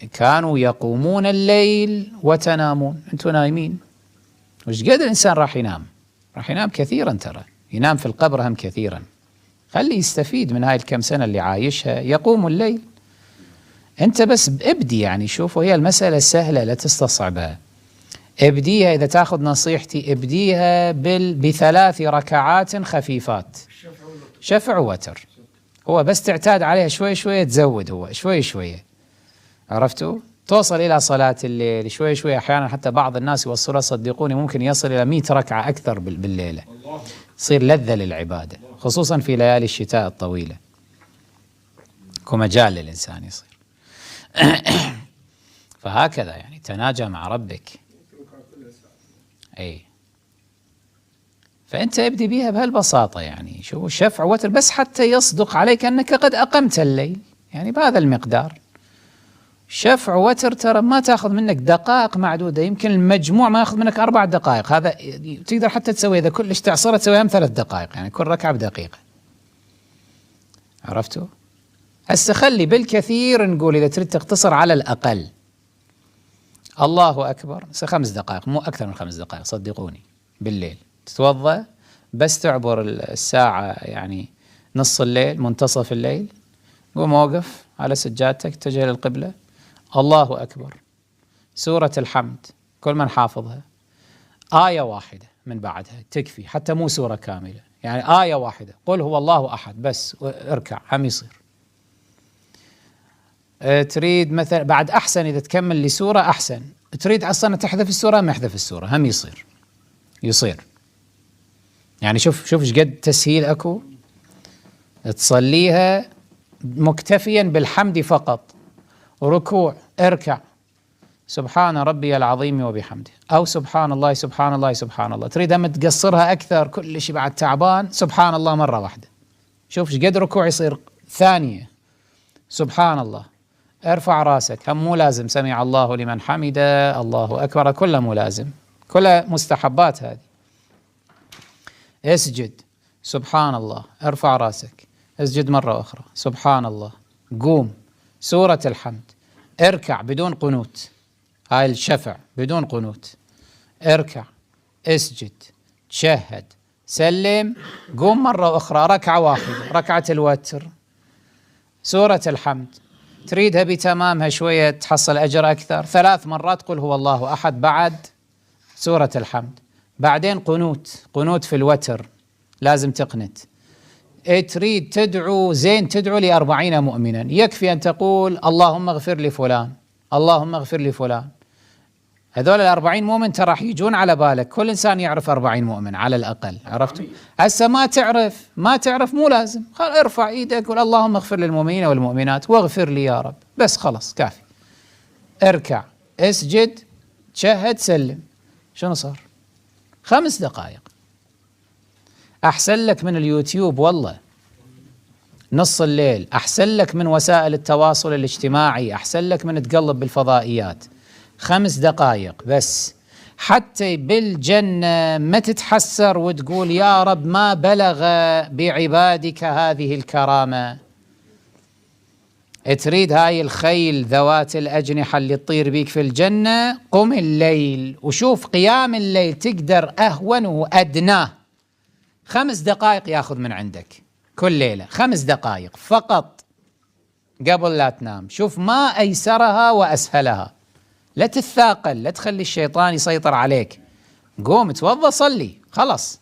كانوا يقومون الليل وتنامون، أنتم نايمين. وش قد الإنسان راح ينام؟ راح ينام كثيرا، ترى ينام في القبر هم كثيرا. خلي يستفيد من هاي الكم سنة اللي عايشها، يقوم الليل. أنت بس ابدي، يعني شوفوا، هي المسألة سهلة لا تستصعبها. ابديها، إذا تاخذ نصيحتي ابديها ب3 ركعات خفيفات، شفع ووتر. هو بس تعتاد عليها شوي شوي، تزود هو شوي شوي، عرفتوا؟ توصل إلى صلاة الليل شوي شوي. أحيانا حتى بعض الناس يوصلها، صدقوني ممكن يصل إلى 100 ركعة أكثر بالليلة. تصير لذة للعبادة، خصوصا في ليالي الشتاء الطويلة، كمجال للإنسان يصير. فهكذا يعني تناجى مع ربك. أي، فأنت ابدي بيها بهالبساطة، يعني شو شفع وتر بس حتى يصدق عليك أنك قد أقمت الليل، يعني بهذا المقدار. شفع وتر ترى ما تاخذ منك دقائق معدودة، يمكن المجموع ما ياخذ منك 4 دقائق. هذا تقدر حتى تسوي، إذا كلش تعصرة تسويها 3 دقائق، يعني كل ركعة بدقيقة. عرفتوا؟ هسه خلي بالكثير نقول إذا تريد تقتصر على الأقل الله أكبر 5 دقائق، مو أكثر من 5 دقائق صدقوني. بالليل تتوضأ، بس تعبر الساعة يعني نص الليل منتصف الليل، قوم وقف على سجادتك، اتجه للقبلة، الله أكبر، سورة الحمد كل من حافظها، آية واحدة من بعدها تكفي، حتى مو سورة كاملة، يعني آية واحدة، قل هو الله أحد بس، اركع هم يصير. تريد مثلا بعد أحسن إذا تكمل لسورة أحسن، تريد أصلا تحذف السورة ما يحذف السورة هم يصير. يعني شوف ايش قد تسهيل أكو. تصليها مكتفيا بالحمد فقط، ركوع اركع سبحان ربي العظيم وبحمده، أو سبحان الله سبحان الله سبحان الله. تريد أم تقصرها أكثر كل شيء بعد تعبان، سبحان الله مرة واحدة. شوف ايش قد ركوع يصير، ثانية سبحان الله، ارفع راسك، هم مو لازم سمع الله لمن حمده الله أكبر، كله مو لازم، كلها مستحبات هذه. اسجد سبحان الله، ارفع راسك، اسجد مرة أخرى سبحان الله، قوم سورة الحمد، اركع بدون قنوت، هاي الشفع بدون قنوت، اركع اسجد تشهد سلم، قوم مرة أخرى ركعة واحدة، ركعة الوتر، سورة الحمد. تريدها بتمامها شوية تحصل أجر أكثر، 3 مرات قل هو الله أحد بعد سورة الحمد، بعدين قنوت في الوتر لازم تقنت. تريد تدعو زين، تدعو ل40 مؤمنا، يكفي أن تقول اللهم اغفر لفلان اللهم اغفر لفلان. هذول 40 مؤمن ترى راح يجون على بالك، كل إنسان يعرف 40 مؤمن على الأقل، عرفتوا؟ هسه ما تعرف مو لازم، ارفع ايدك قول اللهم اغفر للمؤمنين والمؤمنات واغفر لي يا رب، بس خلاص كافي. اركع اسجد تشهد سلم، شنو صار؟ 5 دقائق. أحسن لك من اليوتيوب والله، نص الليل أحسن لك من وسائل التواصل الاجتماعي، أحسن لك من تقلب بالفضائيات. 5 دقائق بس، حتى بالجنة ما تتحسر وتقول يا رب ما بلغ بعبادك هذه الكرامة. تريد هاي الخيل ذوات الأجنحة اللي تطير بيك في الجنة، قم الليل وشوف قيام الليل تقدر أهون وأدناه 5 دقائق ياخذ من عندك كل ليلة، 5 دقائق فقط قبل لا تنام. شوف ما أيسرها وأسهلها، لا تتثاقل، لا تخلي الشيطان يسيطر عليك. قوم توضى صلي خلص،